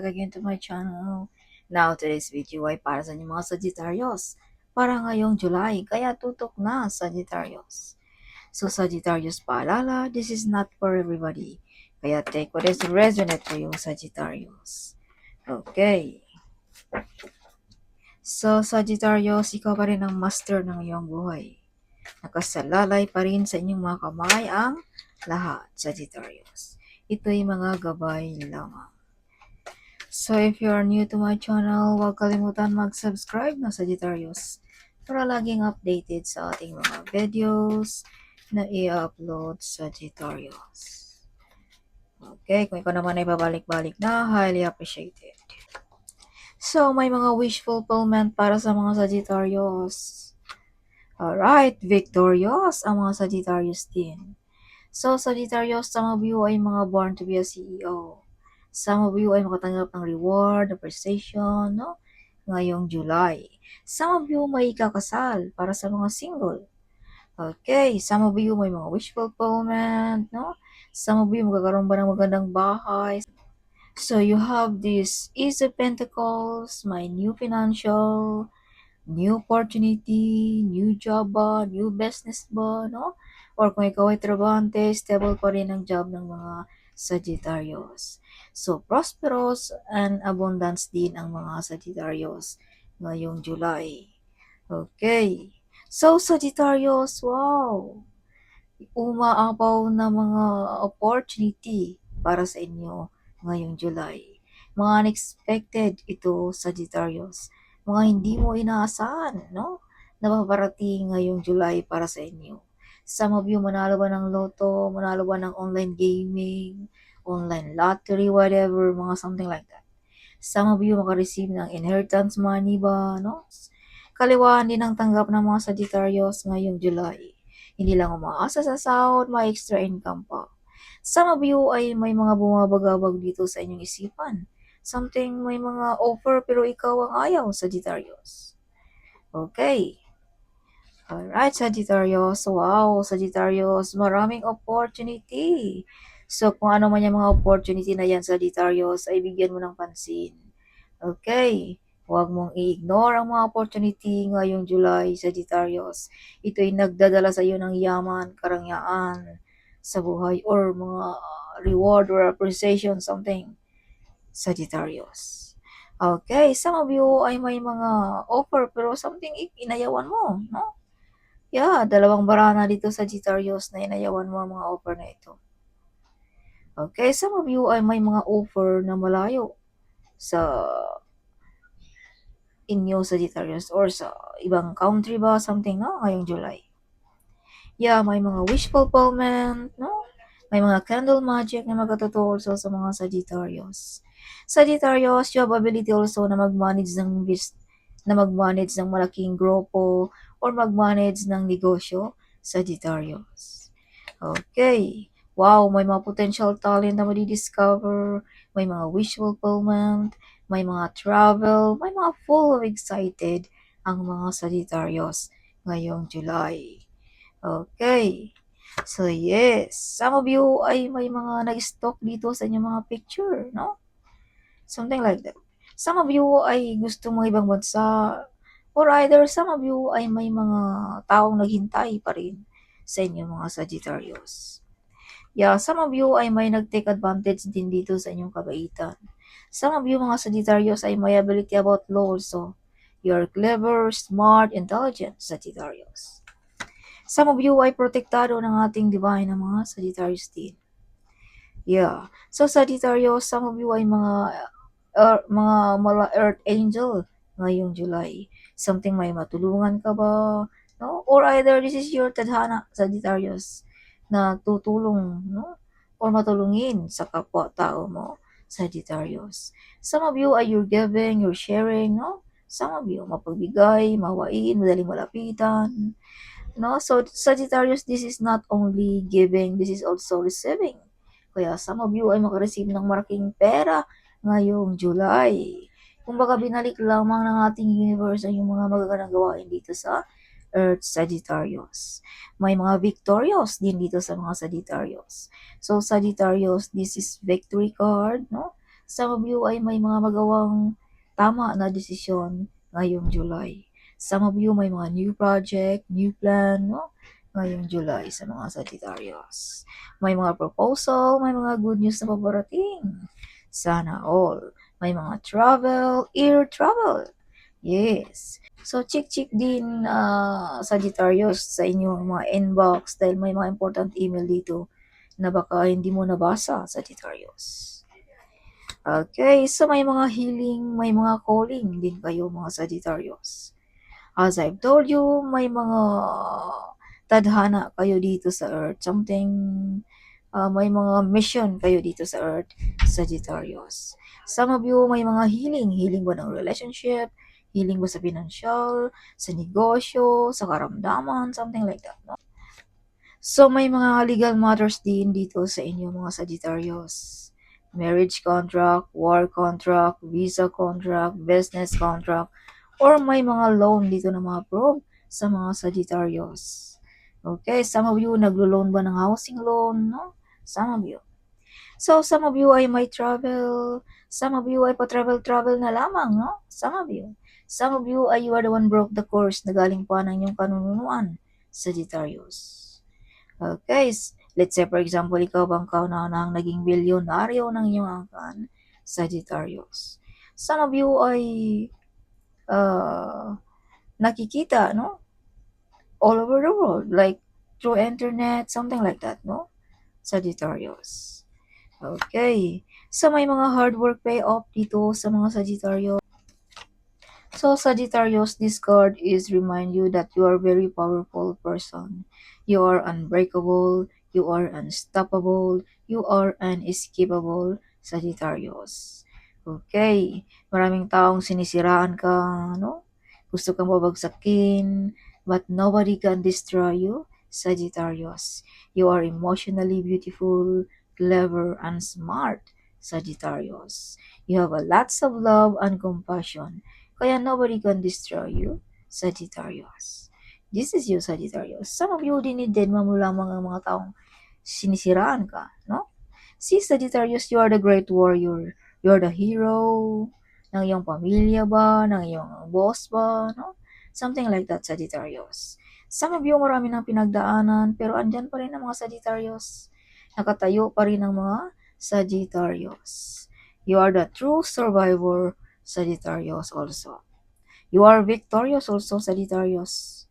back again to my channel. Now, today's video ay para sa inyong mga Sagittarius. Para ngayong July, kaya tutok na Sagittarius. So Sagittarius, paalala, this is not for everybody. Kaya take what is resonate for you, Sagittarius. Okay. So Sagittarius, ikaw pa rin ang master ng iyong buhay. Nakasalalay pa rin sa inyong mga kamay ang lahat, Sagittarius. Ito'y mga gabay lamang. So if you are new to my channel, huwag kalimutan mag-subscribe na Sagittarius para laging updated sa ating mga videos na i-upload Sagittarius. Okay, kung ikaw naman ay babalik-balik na, highly appreciated. So may mga wish fulfillment para sa mga Sagittarius. Alright, victorious ang mga Sagittarius din. So Sagittarius, some of you ay mga born to be a CEO. Some of you ay makatanggap ng reward, appreciation, no? Ngayong July. Some of you may kakasal para sa mga single. Okay, some of you may mga wish fulfillment, no? Some of you magkakaroon ba ng magandang bahay. So you have this Ace of Pentacles, my new financial, new opportunity, new job ba, new business ba, no? Or kung ikaw ay trabahante, stable pa rin ang job ng mga Sagittarius. So, prosperous and abundance din ang mga Sagittarius ngayong July. Okay. So, Sagittarius, wow! Umaapaw na mga opportunity para sa inyo ngayong July. Mga unexpected ito, Sagittarius. Mga hindi mo inaasahan, no? Napaparating ngayong July para sa inyo. Some of you manalo ba ng loto, manalo ba ng online gaming, online lottery, whatever, mga something like that. Some of you makareceive ng inheritance money ba, no? Kaliwaan din ang tanggap ng mga Sagittarius ngayong July. Hindi lang umaasa sa sahod, may extra income pa. Some of you ay may mga bumabagabag dito sa inyong isipan. Something may mga offer pero ikaw ang ayaw, Sagittarius. Okay. Alright, Sagittarius. Wow, Sagittarius, maraming opportunity. So, kung ano man yung mga opportunity na yan, Sagittarius, ay bigyan mo ng pansin. Okay. Huwag mong i-ignore ang mga opportunity ngayong July, Sagittarius. Ito'y nagdadala sa iyo ng yaman, karangyaan sa buhay, or mga reward or appreciation, something, Sagittarius. Okay, some of you ay may mga offer pero something inayawan mo, no? Yeah, dalawang barana dito, Sagittarius, na inayawan mo ang mga offer na ito. Okay, some of you ay may mga offer na malayo sa inyo, Sagittarius, or sa ibang country ba, something, no? Ngayong July. Yeah, may mga wish fulfillment, no? May mga candle magic na magkatotoo also sa mga Sagittarius. Sagittarius, you have ability also na mag-manage ng malaking grupo or mag-manage ng negosyo, Sagittarius. Okay. Wow, may mga potential talent na madi-discover, may mga wish fulfillment, may mga travel, may mga full of excited ang mga Sagittarius ngayong July. Okay. So yes, some of you ay may mga nag-stock dito sa inyong mga picture, no? Something like that. Some of you ay gusto mga ibang bansa, or either some of you ay may mga taong naghintay pa rin sa inyong mga Sagittarius. Yeah, some of you ay may nag-take advantage din dito sa inyong kabaitan. Some of you mga Sagittarius ay may ability about law also. You're clever, smart, intelligent, Sagittarius. Some of you ay protektado ng ating divine na mga Sagittarius din. Yeah. So Sagittarius, some of you ay mga earth angel ngayong July. Something may matulungan ka ba? No? Or either this is your tadhana, Sagittarius, na tutulong, no? Or matulungin sa kapwa-tao mo, Sagittarius. Some of you are you're giving, you're sharing, no? Some of you, mapagbigay, mawain, madaling malapitan, no? So, Sagittarius, this is not only giving, this is also receiving. Kaya some of you ay makareceive ng malaking pera ngayong July. Kumbaga, binalik lamang ng ating universe ang yung mga magagandang gawain dito sa Earth, Sagittarius. May mga victorious din dito sa mga Sagittarius. So, Sagittarius, this is victory card, no? Some of you ay may mga magawang tama na desisyon ngayong July. Some of you may mga new project, new plan, no? Ngayong July sa mga Sagittarius. May mga proposal, may mga good news na paparating. Sana all. May mga travel, air travel. Yes. So, check din Sagittarius sa inyong mga inbox dahil may mga important email dito na baka hindi mo nabasa, Sagittarius. Okay, so may mga healing, may mga calling din kayo mga Sagittarius. As I've told you, may mga tadhana kayo dito sa Earth. May mga mission kayo dito sa Earth, Sagittarius. Some of you may mga healing ba ng relationship, healing ba sa financial, sa negosyo, sa karamdaman, something like that, no? So, may mga legal matters din dito sa inyo mga Sagittarius. Marriage contract, war contract, visa contract, business contract, or may mga loan dito na ma-approve sa mga Sagittarius. Okay, some of you naglo-loan ba ng housing loan, no? Some of you. So, some of you ay may travel, some of you ay pa-travel na lamang, no? Some of you. Some of you ay you are the one broke the course na galing pa ng inyong kanunuan, Sagittarius. Okay, let's say for example, ikaw bang kauna-unahang naging bilyonaryo ng iyong angkan, Sagittarius. Some of you ay nakikita, no? All over the world, like through internet, something like that, no? Sagittarius. Okay. So, may mga hard work payoff dito sa mga Sagittarius. So, Sagittarius, this card is remind you that you are very powerful person. You are unbreakable, you are unstoppable, you are unescapable, Sagittarius. Okay, maraming taong sinisiraan ka, no? Gusto kang babagsakin, but nobody can destroy you, Sagittarius. You are emotionally beautiful, clever, and smart, Sagittarius. You have a lots of love and compassion. Kaya nobody can destroy you, Sagittarius. This is you, Sagittarius. Some of you dinidid mo lamang ang mga taong sinisiraan ka, no? See, Sagittarius, you are the great warrior. You are the hero ng iyong pamilya ba, ng iyong boss ba, no? Something like that, Sagittarius. Some of you marami ng pinagdaanan, pero andyan pa rin ang mga Sagittarius. Nakatayo pa rin ang mga Sagittarius. You are the true survivor, Sagittarius also. You are victorious also, Sagittarius.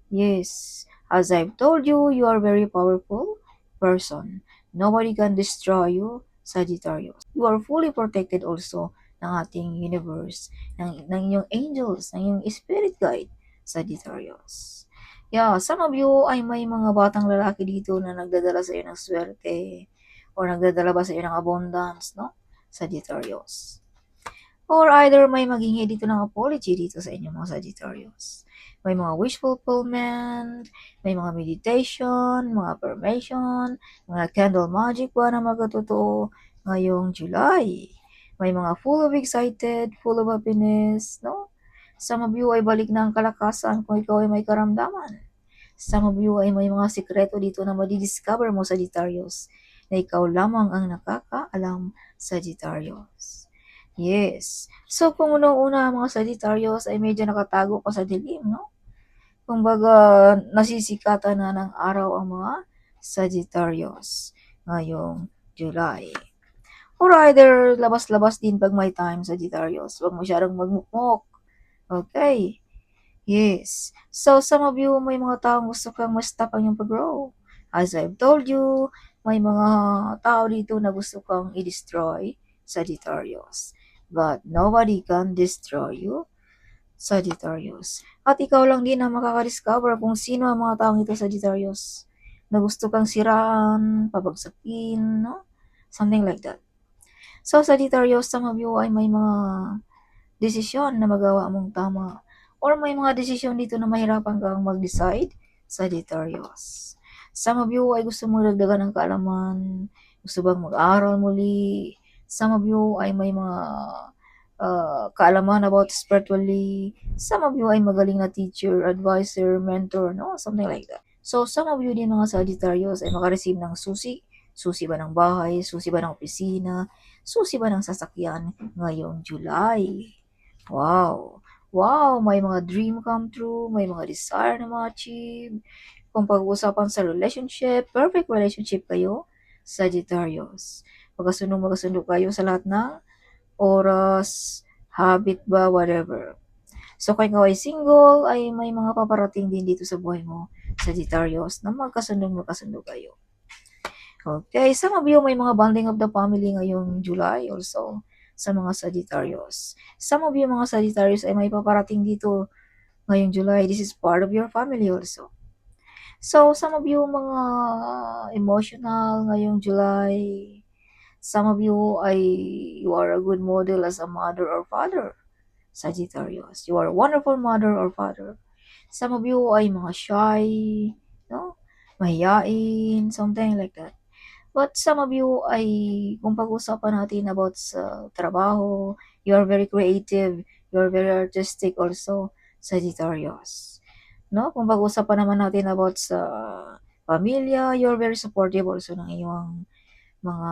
Yes, as I've told you, you are very powerful person. Nobody can destroy you, Sagittarius. You are fully protected also ng ating universe, ng inyong angels, ng inyong spirit guide, Sagittarius. Yeah, some of you ay may mga batang lalaki dito na nagdadala sa iyo ng swerte or nagdadala ba sa iyo ng abundance, no? Sagittarius. Or either may maghingi dito ng apology dito sa inyo mga Sagittarius. May mga wish fulfillment, may mga meditation, mga affirmation, mga candle magic ba na magkatotoo ngayong July. May mga full of excited, full of happiness, no? Some of you ay balik na ang kalakasan kung ikaw ay may karamdaman. Some of you ay may mga sikreto dito na madidiscover mo, Sagittarius, na ikaw lamang ang nakakaalam, Sagittarius. Yes. So, kung unang-una mga Sagittarius ay medyo nakatago pa sa dilim, no? Kumbaga, nasisikatan na ng araw ang mga Sagittarius ngayong July. Or either, labas-labas din pag may time, Sagittarius. Huwag masyadong magmukmok. Okay. Yes. So, some of you, may mga taong gusto kang ma-stop ang iyong pag-grow. As I've told you, may mga tao dito na gusto kang i-destroy, Sagittarius. But nobody can destroy you, Sagittarius. At ikaw lang din ang makaka-discover kung sino ang mga taong ito, Sagittarius, na gusto kang siraan, pabagsakin, no? Something like that. So, Sagittarius, some of you ay may mga desisyon na magawa mong tama. Or may mga desisyon dito na mahirapan kang mag-decide, Sagittarius. Some of you ay gusto mong dagdagan ng kaalaman, gusto bang mag-aral muli. Some of you ay may mga kaalaman about spiritually. Some of you ay magaling na teacher, advisor, mentor, no? Something like that. So, some of you din mga Sagittarius ay makareceive ng susi, Susi ba ng bahay, susi ba ng opisina, susi ba ng sasakyan ngayong July? Wow! Wow! May mga dream come true, may mga desire na ma-achieve. Kung pag-uusapan sa relationship, perfect relationship kayo, Sagittarius. Magkasundo kayo sa lahat ng oras, habit ba, whatever. So kung ikaw ay single, ay may mga paparating din dito sa buhay mo, Sagittarius, na magkasundo kayo. Okay, some of you may mga bonding of the family ngayong July also sa mga Sagittarius. Some of you mga Sagittarius ay may paparating dito ngayong July. This is part of your family also. So, some of you mga emotional ngayong July. Some of you ay you are a good model as a mother or father. Sagittarius. You are a wonderful mother or father. Some of you ay mga shy, no? Mahiyain, something like that. But some of you ay, kung pag-usapan natin about sa trabaho, you are very creative, you are very artistic also, Sagittarius. No? Kung pag-usapan naman natin about sa pamilya, you are very supportive also ng iyong mga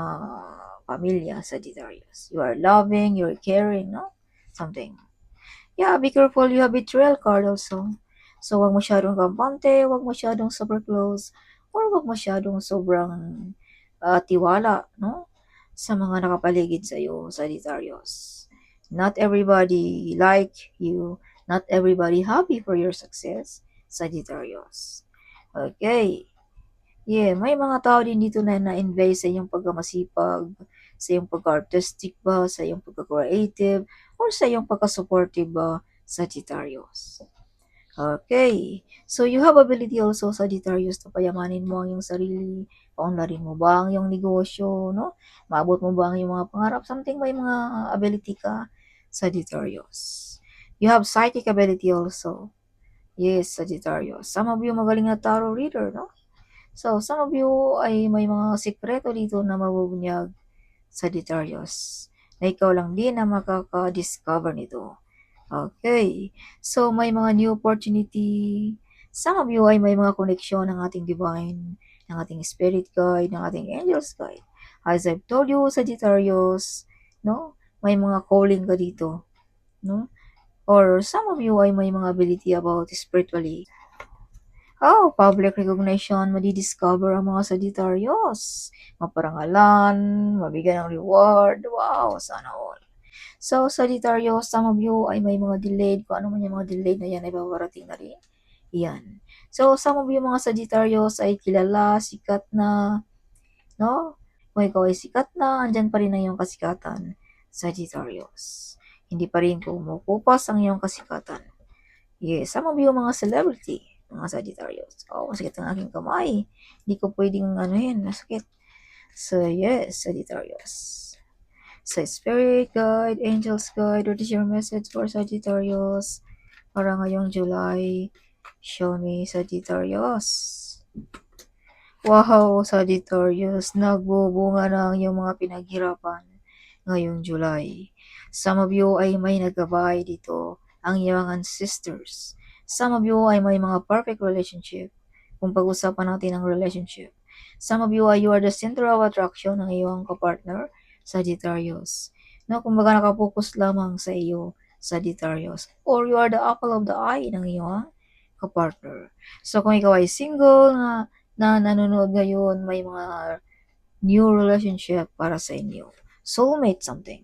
pamilya, Sagittarius. You are loving, you are caring, no? Something. Yeah, be careful, you have betrayal card also. So, wag masyadong kampante, wag masyadong super close, or wag masyadong sobrang tiwala, no? Sa mga nakapaligid sa iyo, Sagittarius. Not everybody like you, not everybody happy for your success, Sagittarius. Okay. Yeah, may mga tao din dito na na-invest sa iyong pagkamasipag, sa iyong pagka-artistic ba, sa iyong pagka-creative, or sa iyong pagka-supportive ba, Sagittarius. Okay. So, you have ability also, Sagittarius, na payamanin mo ang iyong sarili, paunlarin mo ba ang iyong negosyo, no? Maabot mo ba ang iyong mga pangarap? Something may mga ability ka, Sagittarius. You have psychic ability also. Yes, Sagittarius. Some of you magaling na tarot reader, no? So, some of you ay may mga sikreto dito na mabubunyag, Sagittarius, na ikaw lang din na makaka-discover nito. Okay. So, may mga new opportunity. Some of you ay may mga koneksyon ng ating divine, ng ating spirit guide, ng ating angels guide. As I've told you, Sagittarius, no? May mga calling ka dito, no? Or some of you ay may mga ability about spiritually. Oh, public recognition, madi-discover ang mga Sagittarius. Maparangalan, mabigyan ng reward. Wow, sana all. So, Sagittarius, some of you ay may mga delayed. Kung ano man yung mga delayed na yan ay babarating na rin. Yan. So, some of you mga Sagittarius ay kilala, sikat na, no? Kung ikaw ay sikat na, andyan pa rin ang iyong kasikatan, Sagittarius. Hindi pa rin kumukupas ang iyong kasikatan. Yes, some of you mga celebrity, mga Sagittarius. Oh, masakit ang aking kamay. Hindi ko pwedeng anuhin, masakit. So, yes, Sagittarius. So, Spirit Guide, Angels Guide, what is your message for Sagittarius? Para ngayong July, show me Sagittarius. Wow, Sagittarius, nagbubunga na ang iyong mga pinaghirapan ngayong July. Some of you ay may nagabay dito, ang iyong ancestors. Some of you ay may mga perfect relationship. Kung pag-usapan natin ang relationship. Some of you ay you are the center of attraction ng iyong kapartner, Sagittarius. No, kumbaga nakapokus lamang sa iyo, Sagittarius. Or you are the apple of the eye ng iyong kapartner. So kung ikaw ay single na nanonood ngayon, may mga new relationship para sa inyo. Soulmate something.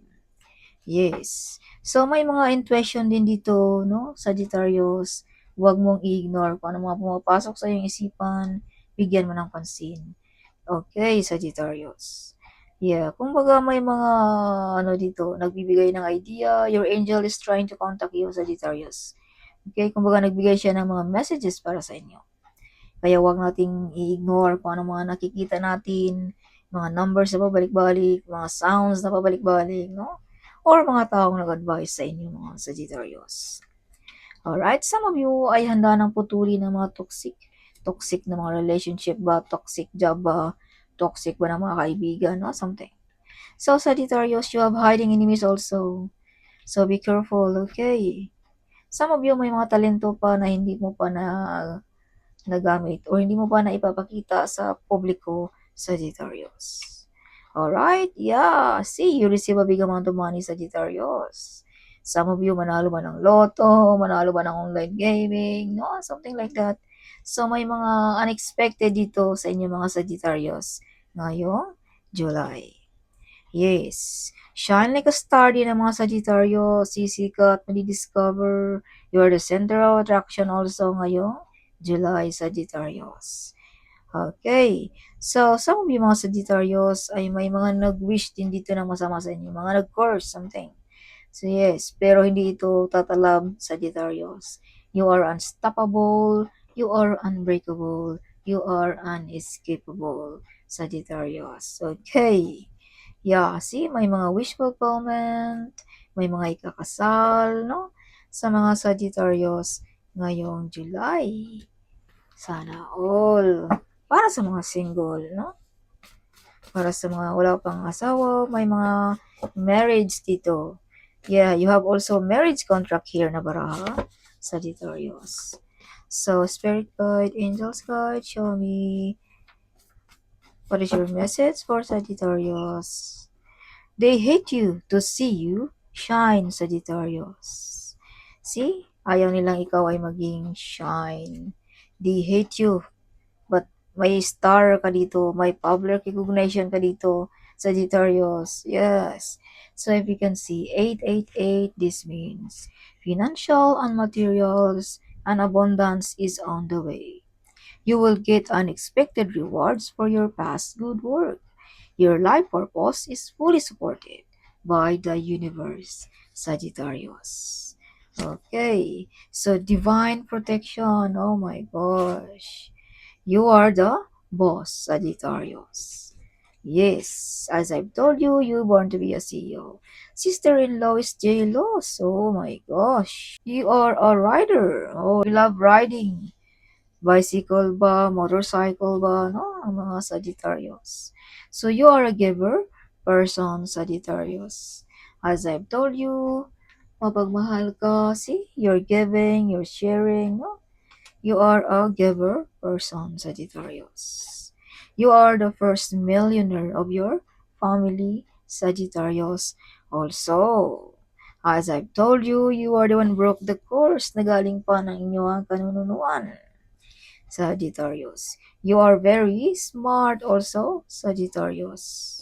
Yes. So, may mga intuition din dito, no? Sagittarius, huwag mong i-ignore kung ano mga pumapasok sa iyong isipan, bigyan mo ng pansin. Okay, Sagittarius. Yeah, kumbaga may mga ano dito, nagbibigay ng idea, your angel is trying to contact you, Sagittarius. Okay, kumbaga nagbigay siya ng mga messages para sa inyo. Kaya wag nating i-ignore kung ano mga nakikita natin, mga numbers na pabalik-balik, mga sounds na pabalik-balik, no? Or mga taong nag-advise sa inyo, mga Sagittarius. Alright, some of you ay handa ng putulin ng mga toxic na mga relationship ba, toxic job ba, toxic ba ng mga kaibigan, no? Something. So, Sagittarius, you have hiding enemies also. So, be careful, okay? Some of you may mga talento pa na hindi mo pa nagamit or hindi mo pa naipapakita sa publiko, Sagittarius. Alright, yeah. See, you receive a big amount of money, Sagittarius. Some of you manalo ba ng loto, manalo ba ng online gaming, no? Something like that. So, may mga unexpected dito sa inyo mga Sagittarius ngayong July. Yes. Shine like a star din ang mga Sagittarius. Sisikat, madi-discover. You are the center of attraction also ngayong July, Sagittarius. Okay. So, some of you mga Sagittarius ay may mga nag-wish din dito ng masama sa inyo. Mga nag-curse, something. So, yes. Pero hindi ito tatalab, Sagittarius. You are unstoppable. You are unbreakable. You are unescapable, Sagittarius. Okay. Yeah, see, may mga wish fulfillment, may mga ikakasal, no? Sa mga Sagittarius ngayong July. Sana all. Para sa mga single, no? Para sa mga wala pang asawa, may mga marriage dito. Yeah, you have also marriage contract here na baraha, Sagittarius. So, Spirit Guide, Angels Guide, show me what is your message for Sagittarius. They hate you to see you shine, Sagittarius. See? Ayaw nilang ikaw ay maging shine. They hate you. But may star ka dito, may public recognition ka dito, Sagittarius. Yes. So if you can see 888, this means financial and materials and abundance is on the way. You will get unexpected rewards for your past good work. Your life purpose is fully supported by the universe, Sagittarius. Okay, so divine protection. Oh my gosh. You are the boss, Sagittarius. Yes, as I've told you, you're born to be a CEO. Sister-in-law is jealous. Oh my gosh. You are a rider. Oh, you love riding. Bicycle ba, motorcycle ba, no? Ang mga Sagittarius. So, you are a giver person, Sagittarius. As I've told you, mapagmahal ka, see? You're giving, you're sharing, no? You are a giver person, Sagittarius. You are the first millionaire of your family, Sagittarius. Also, as I've told you, you are the one broke the course na galing pa ng inyong kanununuan. Sagittarius. You are very smart also, Sagittarius.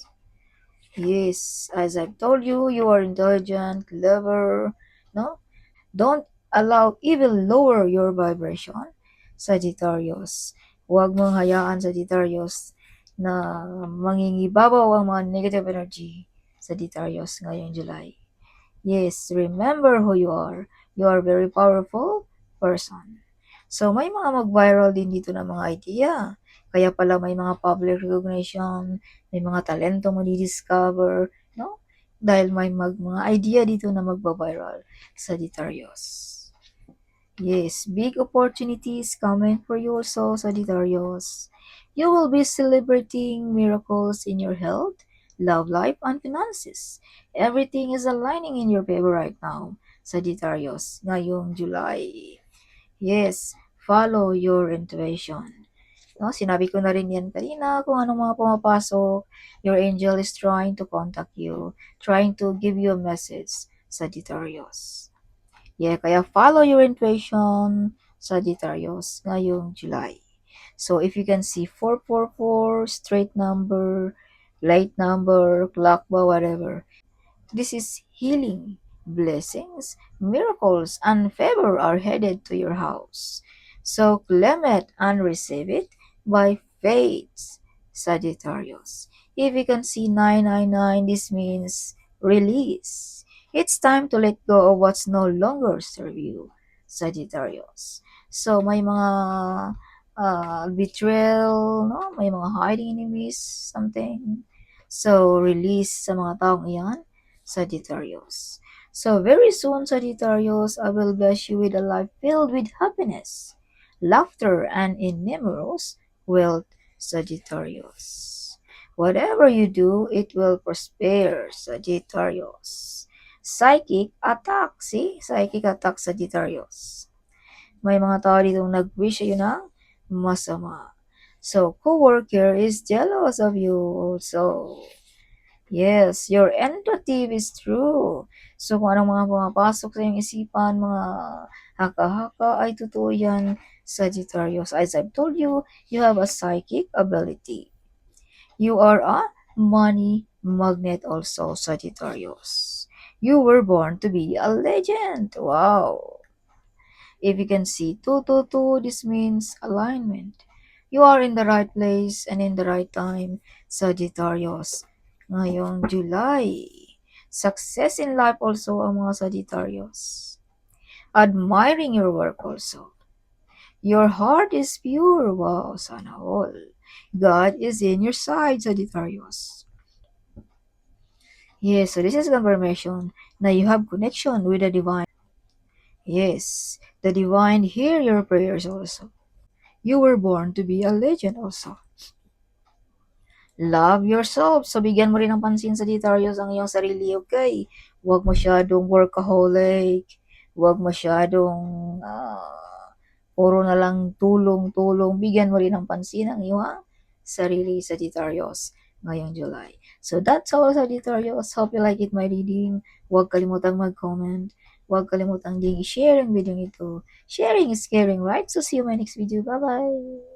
Yes, as I've told you, you are intelligent, clever, no? Don't allow even lower your vibration, Sagittarius. Huwag mong hayaan, Sagittarius, na mangingibabaw ang mga negative energy, Sagittarius, ngayong July. Yes, remember who you are. You are a very powerful person. So, may mga mag-viral din dito ng mga idea. Kaya pala may mga public recognition, may mga talento mo di-discover, no? Dahil may mga idea dito na magba-viral. Sagittarius. Yes, big opportunities coming for you also, Sagittarius. You will be celebrating miracles in your health, love life, and finances. Everything is aligning in your favor right now, Sagittarius, ngayong July. Yes, follow your intuition. No, sinabi ko na rin yan kanina kung anong mga pumapasok. Your angel is trying to contact you, trying to give you a message, Sagittarius. Yeah, kaya follow your intuition, Sagittarius, ngayong July. So, if you can see 444, straight number, late number, clock ba, whatever, this is healing, blessings, miracles, and favor are headed to your house. So claim it and receive it by faith, Sagittarius. If you can see 999, this means release. It's time to let go of what's no longer serve you, Sagittarius. So may mga betrayal, no? May mga hiding enemies, something. So release sa mga taong iyan, Sagittarius. So very soon, Sagittarius, I will bless you with a life filled with happiness, laughter, and innumerous wealth, Sagittarius. Whatever you do, it will prosper, Sagittarius. Psychic attack, see? Psychic attack, Sagittarius. May mga tao ditong nag-wish sa'yo ng masama. So, coworker is jealous of you also. Yes, your intuitive is true. So, kung anong mga pumapasok sa iyong isipan, mga haka-haka, ay totoo yan, Sagittarius. As I've told you, you have a psychic ability. You are a money magnet also, Sagittarius. You were born to be a legend. Wow. If you can see 222, this means alignment. You are in the right place and in the right time, Sagittarius. Ngayong July. Success in life also ang mga Sagittarius. Admiring your work also. Your heart is pure. Wow, sana all. God is in your side, Sagittarius. Yes, so this is confirmation na you have connection with the divine. Yes, the divine hear your prayers also. You were born to be a legend also. Love yourself. So, bigyan mo rin ng pansin, Sagittarius, ang iyong sarili, okay? Huwag masyadong workaholic. Huwag masyadong puro na lang tulong-tulong. Bigyan mo rin ng pansin ang iyong sarili, Sagittarius, ngayong July. So, that's all, Sagittarius. Hope you like it, my reading. Huwag kalimutang mag-comment. Huwag kalimutang ding i-share ang video ito. Sharing is caring, right? So, see you in my next video. Bye-bye!